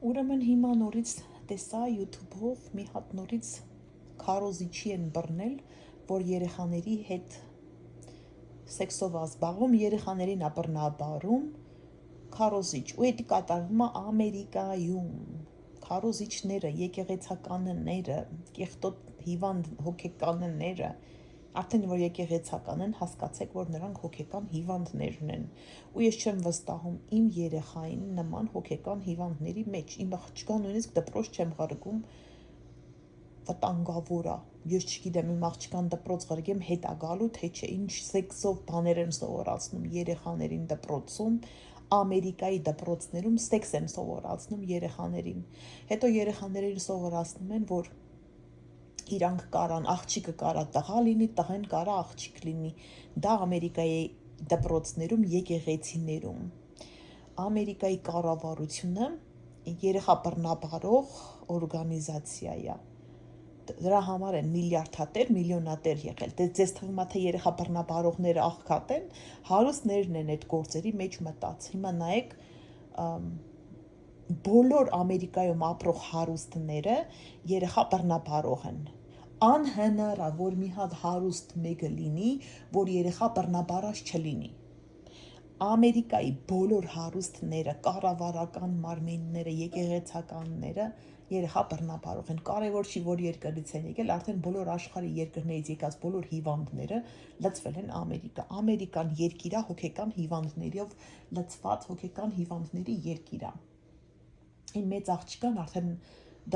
Ուրեմն հիմա նորից տեսա YouTube-ով մի հատ նորից քարոզիչի են բռնել, որ երեխաների հետ սեքսով ազբաղում, երեխաներին ա բռնաբարում քարոզիչ, ու էդի կատարվում է Ամերիկայում։ Քարոզիչները, եկեղեցականները, կեղտոտ հիվանդ հոգեկանները, արդեն որ եկեղեցական են, հասկացեք, որ նրանք հոգեկան հիվանդներն են։ Ու ես չեմ վստահում իմ երեխային նման հոգեկան հիվանդների մեջ, իմ աղջկան նույնիսկ դպրոց չեմ ղրգում, վտանգավոր է։ Ես չգիտեմ իմ աղջկան դպրոց ղրգեմ հետ ա գալու, թե չէ, ինչ սեքսով բաներ են սովորացնում երեխաներին դպրոցում, Ամերիկայի դպրոցներում սեքս են սովորացնում երեխաներին։ Հետո երեխաներին սովորացնում են, որ իրանք կարան, աղջիկը կարա տղա լինի, տղեն կարա աղջիկ լինի։ Դա Ամերիկայի դպրոցներում, եկեղեցիներում։ Ամերիկայի կառավարությունը երեխա բռնաբարող օրգանիզացիա է։ Դրա համար են միլիարդատեր, միլիոնատեր եղել։ Ձեզ թվում է, թե երեխա բռնաբարողները աղքատ են, հարուստներն են այդ գործերի մեջ մտած։ Հիմա նայեք, բոլոր Ամերիկայում ապրող հարուստները երեխա բռնաբարող են։ Անհնար է, որ մի հատ հարուստ մեկը լինի, որ երեխա բռնաբարած չլինի։ Ամերիկայի բոլոր հարուստները, կառավարական մարմինները, եկեղեցականները երեխա բռնաբարող են։ Կարևոր չի, որ երկրից են եկել, արդեն բոլոր աշխարհի երկրներից եկած բոլոր հիվանդները լծվել են Ամերիկա։ Ամերիկան երկիր է հոգեկան հիվանդներով լծված, հոգեկան հիվանդների երկիր է։ Իմ մեծ աղջկան արդեն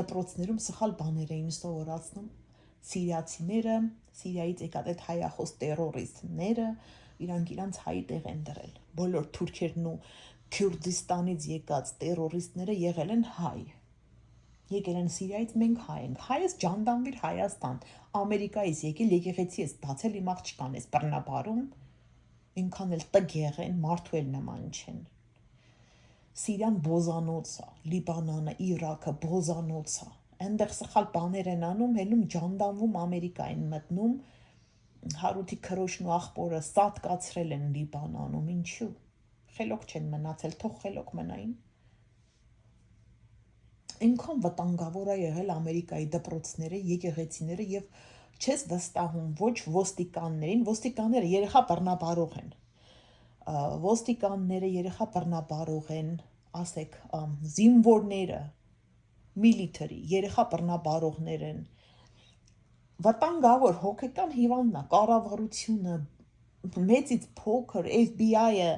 դպրոցներում սխալ բաներ էին սովորացնում սիրիացիները, Սիրիայից եկած այդ հայախոս տերորիստները, իրանք հայի տեղ են դրել։ Բոլոր թուրքերն ու Քյուրդիստանից եկած տերորիստները եղել են հայ։ Եկել են Սիրիայից, մենք հայ ենք։ Հայս ջանդամվիր Հայաստան, Ամերիկայից եկել, եկեղեցի ես բացել, իմ աղջկան ես բռնաբարում, ինքան էլ տգեղ են, մարդու էլ նման չեն։ Սիրիան բոզանոց է, Լիբանանը, Իրաքը բոզանոց է։ Այնտեղ սխալ բաներ են անում, հելում ջանդամվում Ամերիկային մտնում, Հարութի քրոջն ու աղբորը սատկացրել են Լիբանանում, ինչու։ Խելոք չեն մնացել, թող խելոք մնային։ Ինքան վտանգավոր է եղել Ամերիկայի դպրոցները, եկեղեցիները եւ չես վստահում ոչ ոստիկաններին, ոստիկանները երեխա բռնաբարող են։ Ոստիկանները երեխա բռնաբարող են, ասեք, զինվորները, միլիտարի, երեխա բռնաբարողներ են։ Վտանգավոր հոգեկան հիվանդն է, կառավարությունը, մեծից փոքր, FBI-ը,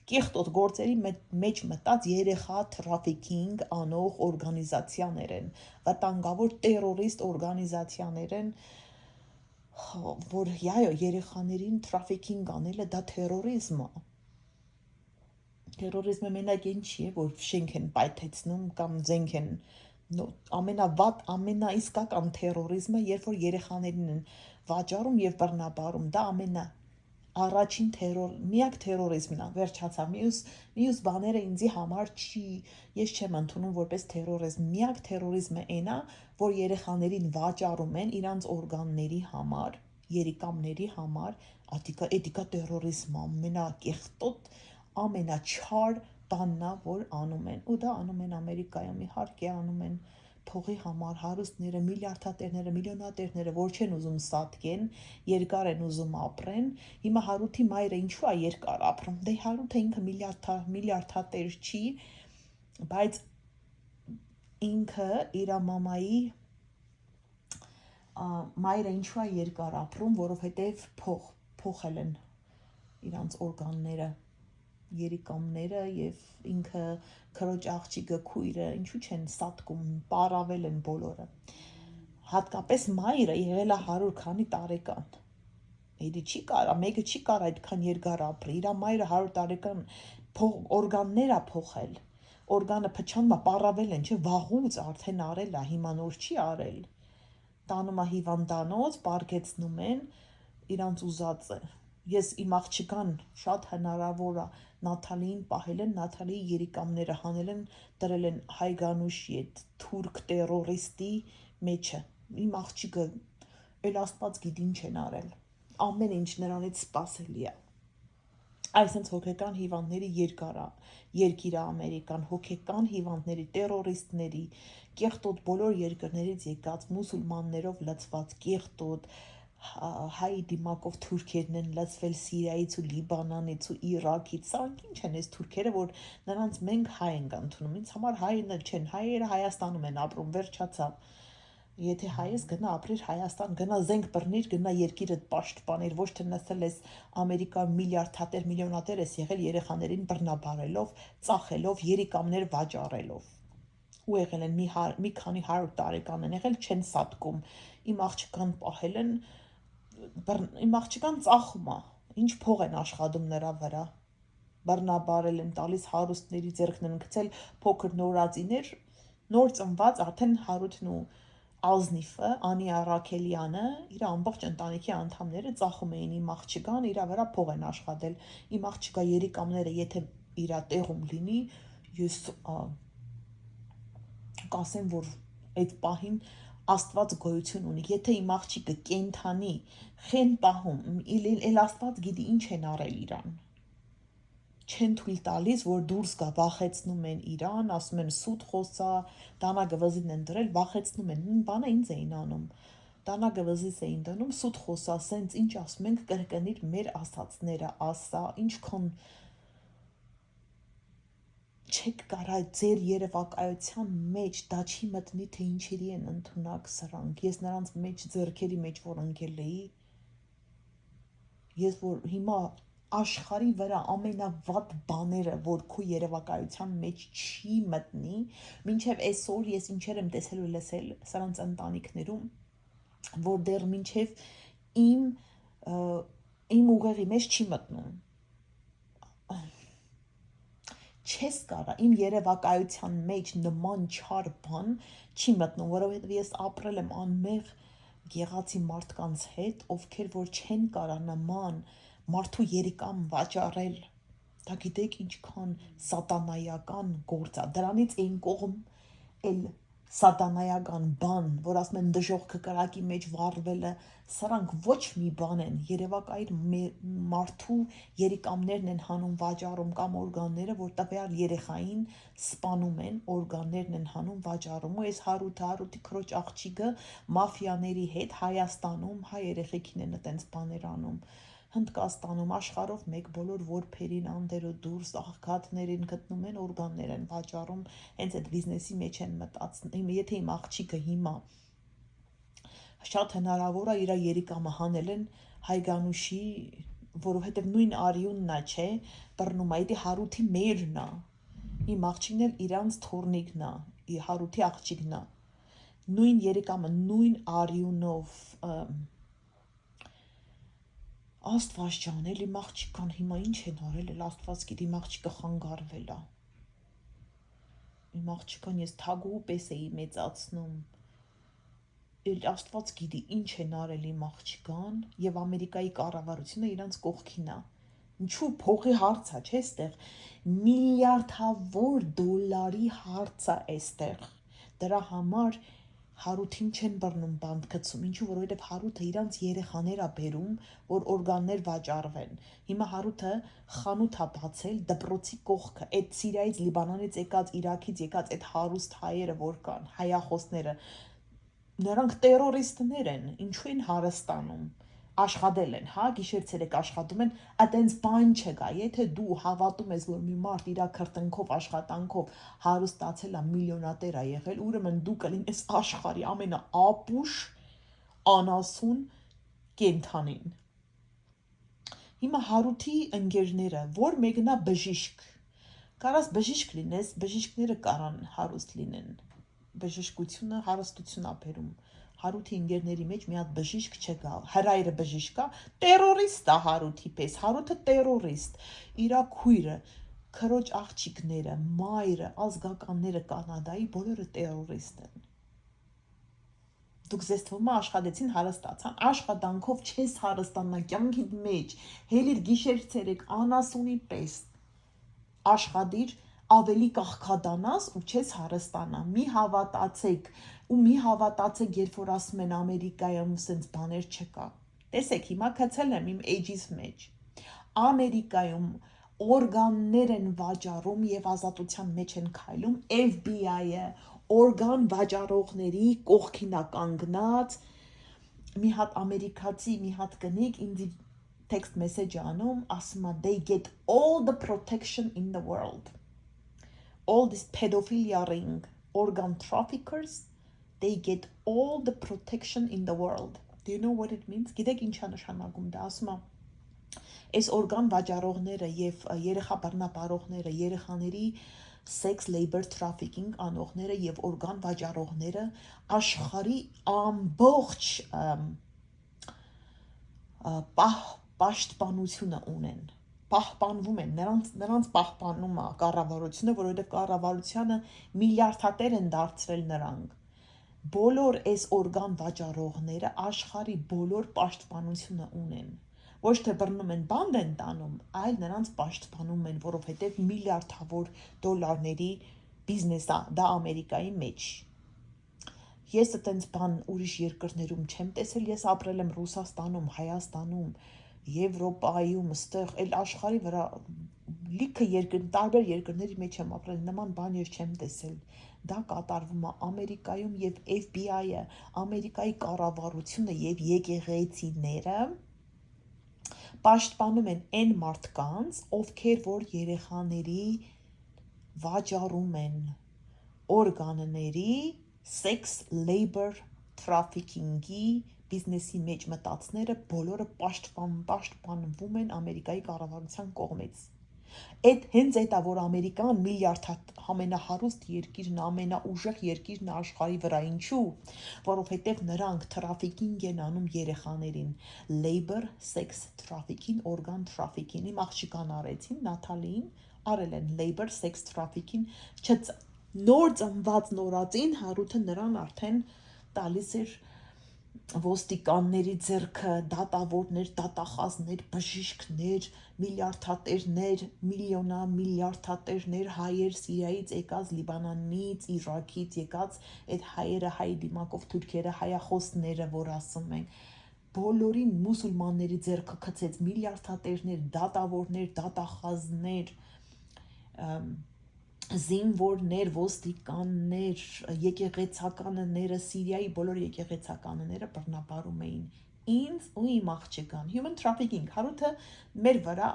կեղտոտ գործերի մեջ մտած երեխա թրաֆիքինգ անող օրգանիզացիաներ են, վտանգավոր տերորիստ օրգանիզացիաներ են, որ այո, երեխաներին թրաֆիքինգ անելը դա թերորիզմ է։ Թերորիզմը մենակ այն չի, որ շենք են պայթեցնում կամ զենք են, ամենավատ, ամենաիսկական թերորիզմը, երբ որ երեխաներին են վաճառում եւ բռնաբարում, դա առաջին միակ թերորիզմն է, վերջացավ։ Մյուս բաները ինձի համար չի, ես չեմ ընդունում որպես թերորիզմ։ Միակ թերորիզմը այն է, որ երեխաներին վաճառում են իրանց օրգանների համար, երիկամների համար, էդիկա տերորիզմ ամենակեղտոտ, ամենաչար բանն է, որ անում են, ու դա անում են Ամերիկայում, իհարկե անում են փողի համար, հարուստները, միլիարդատերները, միլիոնատերները, որ չեն ուզում սատկեն, երկար են ուզում ապրեն։ Հիմա Հարութի մայրը ինչու է երկար ապրում։ Դե Հարութը ինքը միլիարդատեր չի, բայց ինքը իր մամայի մայրը ինչու է երկար ապրում, որովհետև փոխել են իրանց օրգանները, երիկամները եւ ինքը քրոջ աղջիկը քույրը ինչու չեն սատկում, պարավել են բոլորը։ Հատկապես մայրը եղել է 100 քանի տարեկան։ Էդի չի կարա, մեկը չի կարա այդքան երկար ապրի։ Իր մայրը 100 տարեկան օրգաններ է փոխել։ Օրգանը փչանում է, պարավել են, չէ, վաղուց արդեն արել է, հիմա նոր չի արել։ Տանում է հիվանդանոց, պարգեցնում են, իրանց ուզածը։ Ես իմ աղջկան շատ հնարավոր է Նաթալիին պահել են, Նաթալիի երիկամները հանել են, դրել են Հայգանուշի այդ թուրք տերորիստի մեջը։ Իմ աղջիկը էլ Աստված գիտի ինչ են արել։ Ամեն ինչ նրանից սպասելի է։ Այսինքն հոգեկան հիվանդների երկիրը Ամերիկան, հոգեկան հիվանդների, տերորիստների, կեղտոտ բոլոր երկրներից եկած մուսուլմաններով լցված կեղտոտ հայ դիմակով թուրքերն են լցվել Սիրիայից ու Լիբանանից ու Իրաքից, սրանք ինչ են այս թուրքերը, որ նրանց մենք հայ ենք ընդունում, ինձ համար հայը չեն, հայերը Հայաստանում են ապրում, վերջացավ։ Եթե հայ ես, գնա ապրիր Հայաստան, գնա զենք բռնիր, գնա երկիրդ պաշտպանիր, ոչ թե նստել ես Ամերիկայում միլիարդատեր, միլիոնատեր ես եղել երեխաներին բռնաբարելով, ծախելով, երիկամներ վաճառելով։ Ու եղել են մի քանի 100 տարեկան են եղել, չեն սատկում։ Իմ աղջկան պահել են, իմ աղջկան ծախում է, ինչ փող են աշխատում նրա վրա։ Բռնաբարել են տալիս հարուստների ձեռքն են գցել փոքր նորածիներ, նոր ծնված արդեն Հարութն ու Ազնիֆը, Անի Արաքելյանը, իր ամբողջ ընտանիքի անդամները ծախում էին իմ աղջկան, իր վրա փող են աշխատել։ Իմ աղջկա երիկամները, եթե իր տեղում լինի, ես կասեմ, որ այդ պահին Աստված գոյություն ունի։ Եթե իմ աղջիկը կենթանի խեն պահում, էլ Աստված գիտի ինչ են արել իրան։ Չեն թույլ տալիս, որ դուրս գա, վախեցնում են իրան, ասում են սուտ խոսա, դանագը վզին են դրել, վախեցնում են, բանը ինձ էին անում, դանագը վզիս էին դնում, սուտ խոսա, սենց ինչ ասում ենք, կրկնիր մեր ասածները, ասա, ինչքան չեք կարա ձեր երևակայության մեջ դա չի մտնի, թե ինչերի են ընդունակ սրանք, ես նրանց մեջ ձեռքերի մեջ որ ընկել էի, ես որ հիմա աշխարհի վրա ամենավատ բաները, որ քո երևակայության մեջ չի մտնի, մինչև այսօր ես ինչեր եմ տեսել ու լսել սրանց ընտանիքներում, որ դեռ մինչև իմ ուղեղի մեջ չի մտնում։ Չես կարա իմ երևակայության մեջ նման չար բան չի մտնում, որովհետև ես ապրել եմ անմեղ գեղացի մարդկանց հետ, ովքեր որ չեն կարա նման մարդու երիկամ վաճառել, դա գիտեք ինչքան սատանայական գործ է, դրանից էին կողմ էլ սատանայական բան, որ ասում են դժողքը կրակի մեջ վառվելը, սրանք ոչ մի բան են, երևակայիր մարդու երիկամներն են հանում վաճառում կամ օրգանները, որ տվյալ երեխային սպանում են, օրգաններն են հանում վաճառում, ու այս Հարութի քրոջ աղջիկը մաֆիաների հետ Հայաստանում հայ երեխեքին են այտենց բաներ անում, Հնդկաստանում, աշխարհով մեկ բոլոր որբերին, անդերո դուրս, աղքատներին գտնում են, օրգաններ են վաճառում, հենց այդ բիզնեսի մեջ են մտածում, եթե իմ աղջիկը հիմա շատ հնարավոր է իր երիկամը հանել են Հայգանուշի, որովհետև նույն արյունն է, չէ, բռնում է, դա Հարութի մերն է, իմ աղջիկն էլ իրանց թորնիկն է, Հարութի աղջիկն է, նույն երիկամը, նույն արյունով, Աստված ջան, էլ իմ աղջիկան հիմա ինչ են արել, էլ Աստված գիտի, իմ աղջիկը խանգարվել է, իմ աղջիկան ես թագուհու պես էի մեծացնում, էլ Աստված գիտի ինչ են արել իմ աղջիկան և Ամերիկայի կառավարությունը իրանց կողքին է, ինչու փողի հարց է, չէ, ստեղ միլիարդավոր դոլարի հարց է այստեղ, դրա համար Հարութին չեն բռնում բանտ գցում, ինչու, որովհետև Հարութը իրանց երեխաներ է բերում, որ օրգաններ վաճառվեն, հիմա Հարութը խանութ է բացել դպրոցի կողքը, այդ Սիրիայից, Լիբանանից եկած, Իրաքից եկած այդ հարուստ հայերը, որ կան, հայախոսները, նրանք տերորիստներ են, ինչու են հարստանում, աշխատել են, հա, գիշեր-ցերեկ աշխատում են, այտենց բան չկա, եթե դու հավատում ես, որ մի մարդ իր քրտնքով, աշխատանքով հարստացել է, միլիոնատեր է եղել, ուրեմն դու կլինես աշխարհի ամենաապուշ անասուն կենդանին։ Հիմա Հարութի ընկերները, որ մեկն է բժիշկ, կարաս բժիշկ լինես, բժիշկները կարան հարուստ լինեն, բժշկությունը հարստություն է բերում, Հարութի ընկերների մեջ մի հատ բժիշկ չկա, հրայրը բժիշկ է, տերորիստ է Հարութի պես, Հարութը տերորիստ, իրա քույրը, քրոջ աղջիկները, մայրը, ազգականները Կանադայի բոլորը տերորիստ են։ Դուք ձեզ թվում է աշխատեցին, հարստացան, աշխատանքով չես հարստանա կյանքիդ մեջ, հելիր գիշեր-ցերեկ անասունի պես աշխատիր, ավելի կաղքադանաս ու չես հարստանա, մի հավատացեք, ու մի հավատացեք, երբ որ ասում են Ամերիկայում սենց բաներ չկա, տեսեք, հիմա քցել եմ իմ էջիս մեջ, Ամերիկայում օրգաններ են վաճառում եւ ազատության մեջ են քայլում, FBI-ը օրգան վաճառողների կողքին է կանգնած, մի հատ ամերիկացի մի հատ կնիկ ինձ text message անում, ասում է they get all the protection in the world. All this pedophilia ring, organ traffickers, they get all the protection in the world. Do you know what it means? Գիտեք ինչ է նշանակում դա, ասում է այս օրգան վաճառողները եւ երեխա բռնապարողները, երեխաների sex labor trafficking անողները եւ օրգան վաճառողները աշխարհի ամբողջ պաշտպանությունը ունեն, պահպանվում են, նրանց պահպանում է կառավարությունը, որովհետեւ կառավարությանը միլիարդատեր են դարձրել նրանք։ Բոլոր այս օրգան վաճառողները աշխարհի բոլոր պաշտպանությունը ունեն։ Ոչ թե բռնում են բանդ են տանում, այլ նրանց պաշտպանում են, որովհետև միլիարդավոր դոլարների բիզնես է դա Ամերիկայի մեջ։ Ես այտենց բան ուրիշ երկրներում չեմ տեսել, ես ապրել եմ Ռուսաստանում, Հայաստանում, Եվրոպայում, ստեղ էլ աշխարհի վրա լիքը տարբեր երկրների մեջ եմ ապրել, նման բան ես չեմ տեսել։ Դա կատարվում է Ամերիկայում եւ FBI-ը, Ամերիկայի կառավարությունը եւ եկեղեցիները պաշտպանում են այն մարդկանց, ովքեր որ երեխաների վաճառում են օրգանների sex labor trafficking-ի բիզնեսի մեջ մտածները բոլորը պաշտպանվում են Ամերիկայի կառավարության կողմից։ Հենց այդ է, որ Ամերիկան ամենահարուստ երկիրն, ամենաուժեղ երկիրն է աշխարհի վրա, ինչու, որովհետև նրանք trafficking են անում երեխաներին, labor, sex trafficking, organ trafficking, իմ աղջիկան արեցին, Նաթալին, արել են labor, sex trafficking, նոր ծնված նորածին Հարութը նրան արդեն տալիս էր ոստիկանների ձեռքը, դատավորներ, դատախազներ, բժիշկներ, միլիարդատերներ, միլիարդատերներ, հայեր Սիրիայից եկած, Լիբանանից, Իրաքից եկած, այդ հայերը, հայ դիմակով թուրքերը, հայախոսները, որ ասում են, բոլորին մուսուլմանների ձեռքը գցեց, միլիարդատերներ, դատավորներ, դատախազներ, զինվորներ, ոստիկաններ, եկեղեցականները, Սիրիայի բոլոր եկեղեցականները բռնապարում էին ինձ ու իմ աղջկան, human trafficking, Հարութը մեր վրա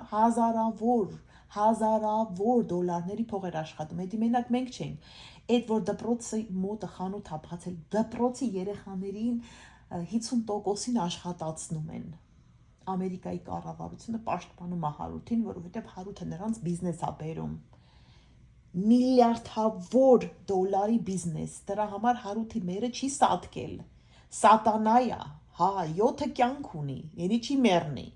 հազարավոր դոլարների փող էր աշխատում, էդի մենակ մենք չենք, այդ որ դպրոցի մոտը խանութ է բացել, դպրոցի երեխաներին 50%-ին աշխատացնում են, Ամերիկայի կառավարությունը պաշտպանում է Հարութին, որովհետև Հարութը նրանց բիզնես է բերում, միլիարդավոր դոլարի բիզնես, դրա համար Հարութի մերը չի սատկել, սատանայ է, հա, 7 կյանք ունի, երի չի մեռնի,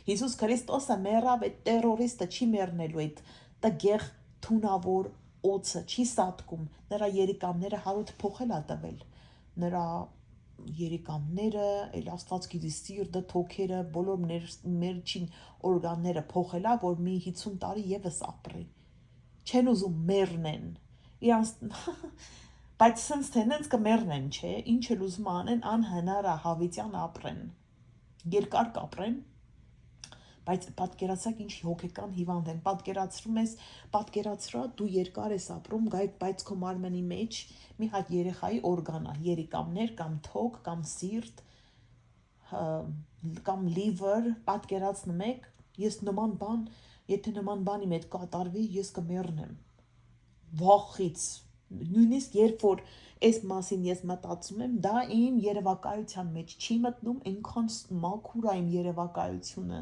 Հիսուս Քրիստոսը մեռավ, այդ տերորիստը չի մեռնելու, այդ տգեղ թունավոր օծը չի սատկում, նրա երիկամները Հարութը փոխել է տվել, նրա երիկամները, էլ Աստված գիտի սիրտը, թոքերը, բոլոր մերջին օրգանները փոխել է, որ մի 50 տարի եւս ապրի, չեն ուզում մեռնեն, բայց սենց թե նենց կմեռնեն, չէ, ինչ էլ ուզում անեն, անհնար է հավիտյան ապրեն, երկար կապրեն, բայց պատկերացրեք ինչ հոգեկան հիվանդ են, պատկերացրա դու երկար ես ապրում, բայց քո մարմնի մեջ մի հատ երեխայի օրգան է, երիկամներ կամ թոք կամ սիրտ կամ liver, պատկերացնում եք, ես նման բան, եթե նման բանի հետ կատարվի, ես կմեռնեմ, վախից, նույնիսկ երբ որ այս մասին ես մտածում եմ, դա իմ երևակայության մեջ չի մտնում, այնքան մաքուր է իմ երևակայությունը,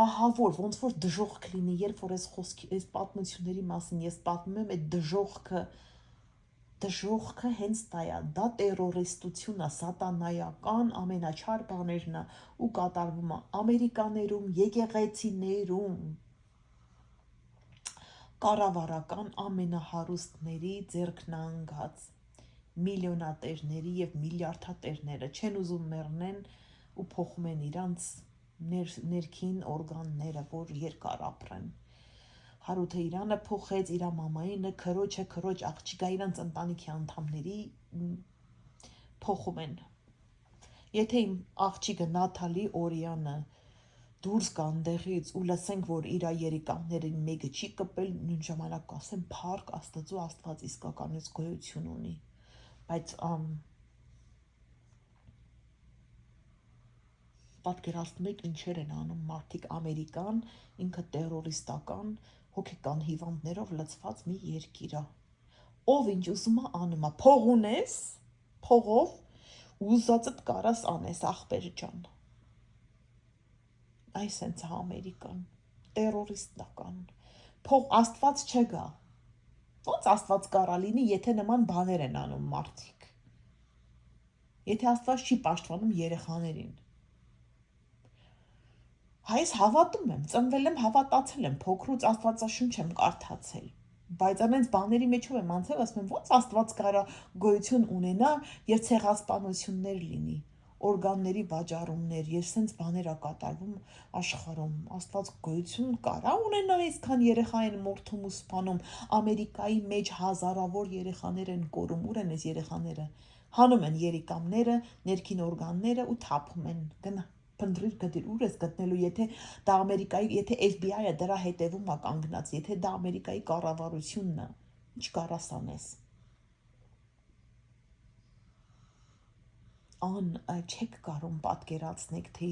ահա որ, ոնց որ դժոխք լինի, երբ որ այս պատմությունների մասին ես պատմում եմ, այդ դժոխքը հենց դա է, դա տերորիստություն է, սատանայական ամենաչար բաներն է ու կատարվում է Ամերիկաներում, եկեղեցիներում, կառավարական ամենահարուստների ձեռքն անգած, միլիոնատերների եւ միլիարդատերները չեն ուզում մեռնեն ու փոխում են իրանց ներքին օրգանները, որ երկար ապրեն, Հարութը իրանը փոխեց, իրա մամայինը, քրոջը, քրոջ աղջիկա իրանց ընտանիքի անդամների փոխում են։ Եթե իմ աղջիկը Նաթալի Օրյանը դուրս գան դեղից ու լսենք, որ իր երիկամներին մեկը չի կպել, նույն ժամանակ կասեն փառք Աստծո, Աստված իսկականից գոյություն ունի։ Բայց պատկերացնում եք ինչեր են անում մարդիկ Ամերիկան, ինքը տերորիստական, հոգեկան հիվանդներով լցված մի երկիր է։ Ով ինչ ուզում է անում է, փող ունես, փողով ուզածդ կարաս անես, ախպեր ջան։ Այս հենց է Ամերիկան, տերորիստական, փող Աստված չգա։ Ոնց Աստված կարա լինի, եթե նման բաներ են անում մարդիկ։ Եթե Աստված չի պաշտպանում երեխաներին։ Հայս հավատում եմ, ծնվել եմ, հավատացել եմ, փոքրուց Աստվածաշունչ եմ կարդացել, բայց ամենից բաների մեջով եմ անցել, ասում եմ, ոնց Աստված կարա գոյություն ունենա եւ ցեղասպանություններ լինի, օրգանների վաճառումներ, եւ սենց բաներ ա կատարվում աշխարհում։ Աստված գոյություն կարա ունենա, այսքան երեխա են մորթում ու սպանում, Ամերիկայի մեջ հազարավոր երեխաներ են կորում, ուր են այս երեխաները։ Հանում են երիկամները, ներքին օրգանները ու թափում են, գնա փնտրիր գտիր, ուր ես գտնելու, եթե դա Ամերիկայի, եթե FBI-ը դրա հետևում է կանգնած, եթե դա Ամերիկայի կառավարությունն է, ինչ կարաս անես։ Չեք կարում պատկերացնեք, թե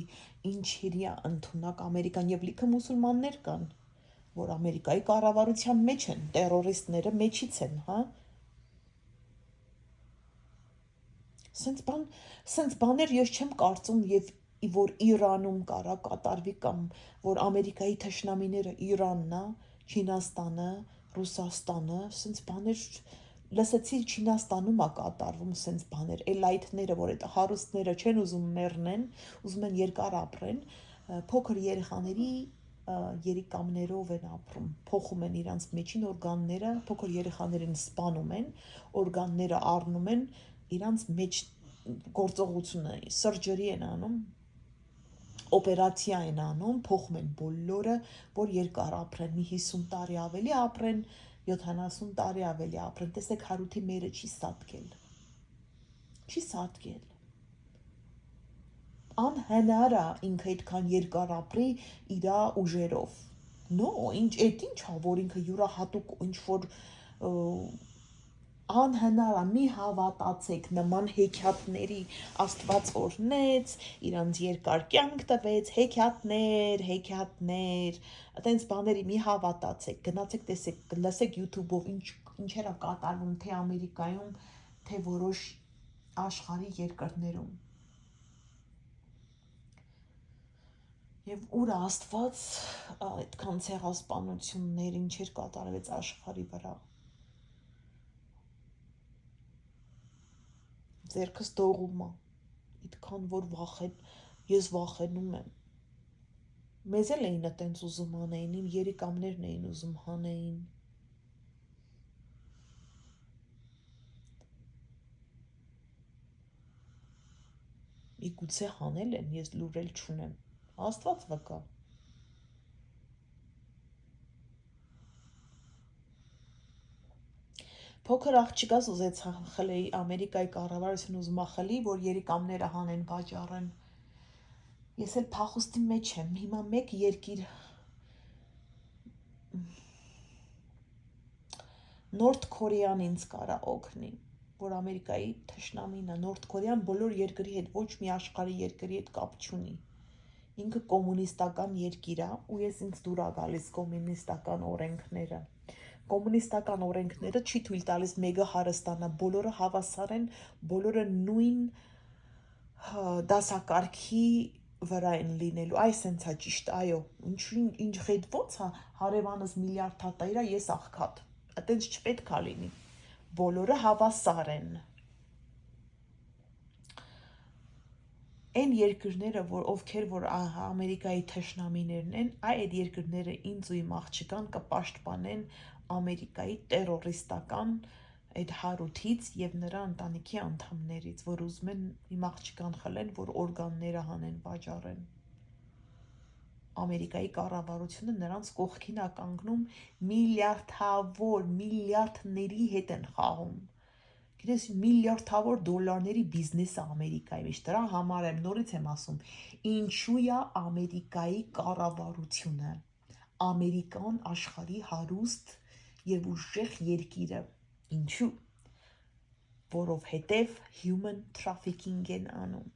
ինչերի է ընդունակ Ամերիկան, եւ լիքը մուսուլմաններ կան, որ Ամերիկայի կառավարության մեջ են, տերորիստները մեջից են, հա։ Սենց բաներ ես չեմ կարծում, եւ որ Իրանում կարա կատարվի, կամ որ Ամերիկայի թշնամիները Իրանն է, Չինաստանը, Ռուսաստանը, սենց բաներ լսեցի Չինաստանում է կատարվում սենց բաներ, էլայթները, որ այդ հարուստները չեն ուզում մեռնեն, ուզում են երկար ապրեն, փոքր երեխաների երիկամներով են ապրում, փոխում են իրանց մեջին օրգանները, փոքր երեխաներին սպանում են, օրգանները առնում են, իրանց մեջ գործողությունը սրջերի են անում, օպերացիա են անում, փոխում են բոլորը, որ երկար ապրեն, մի 50 տարի ավելի ապրեն, 70 տարի ավելի ապրեն, տեսեք Հարութի մերը չի սատկել, չի սատկել, անհնար է ինքը այդքան երկար ապրի իրա ուժերով, ինչ ա, որ ինքը յուրահատուկ ինչ-որ անհնար է, մի հավատացեք, նման հեքիաթների Աստված օրհնեց, իրանց երկար կյանք տվեց, հեքիաթներ, այտենց բաների մի հավատացեք, գնացեք տեսեք, լսեք YouTube-ով ինչեր է կատարվում թե Ամերիկայում, թե որոշ աշխարհի երկրներում։ Եվ ուր Աստված այդքան ցեղասպանություններ, ինչեր կատարվեց աշխարհի վրա։ Ձերքս դողում է, այդքան որ ես վախենում եմ։ Մեզ էլ էին այտենց ուզում անեին, իմ երիկամներն էին ուզում հանեին։ Միգուցե հանել են, ես լուրել չունեմ, Աստված վկա։ Փոքր աղջիկաս ուզեց խլեի, Ամերիկայի կառավարությունը ուզում է խլի, որ երիկամները հանեն, վաճառեն։ Ես էլ փախուստի մեջ եմ, հիմա մեկ երկիր Նորթ Կորեան ինձ կարա օգնի, որ Ամերիկայի թշնամին է, Նորթ Կորեան բոլոր երկրի հետ, ոչ մի աշխարհի երկրի հետ կապ չունի։ Ինքը կոմունիստական երկիր է, ու ես ինձ դուր ա գալիս կոմունիստական օրենքները։ Կոմունիստական օրենքները չի թույլ տալիս մեկը հարստանա, բոլորը հավասար են, բոլորը նույն դասակարգի վրա են լինելու, այս հենց է ճիշտ, այո, ինչ հետ ոնց է, հարևանս միլիարդ հատ իրա, ես աղքատ, այտենց չպետք է լինի, բոլորը հավասար են։ Այն երկրները, ովքեր որ Ամերիկայի թշնամիներն են, այդ երկրները ինձ ու իմ աղջկան կպաշտպանեն Ամերիկայի տերորիստական այդ Հարութից եւ նրա ընտանիքի անդամներից, որ ուզում են իմ աղջկան խլեն, որ օրգանները հանեն, վաճառեն։ Ամերիկայի կառավարությունը նրանց կողքին է կանգնում, միլիարդների հետ են խաղում։ Գիտես, միլիարդավոր դոլարների բիզնեսը Ամերիկայի մեջ, դրա համար եմ նորից եմ ասում, ինչու է Ամերիկայի կառավարությունը, Ամերիկան աշխարհի հարուստ եւ ուժեղ երկիրը, ինչու, որովհետև human trafficking են անում,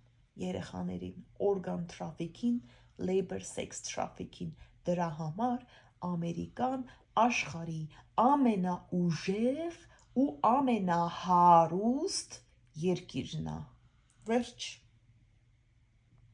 երեխաներին, organ trafficking, labor sex trafficking, դրա համար Ամերիկան աշխարհի ամենաուժեղ ու ամենահարուստ երկիրն է, վերջ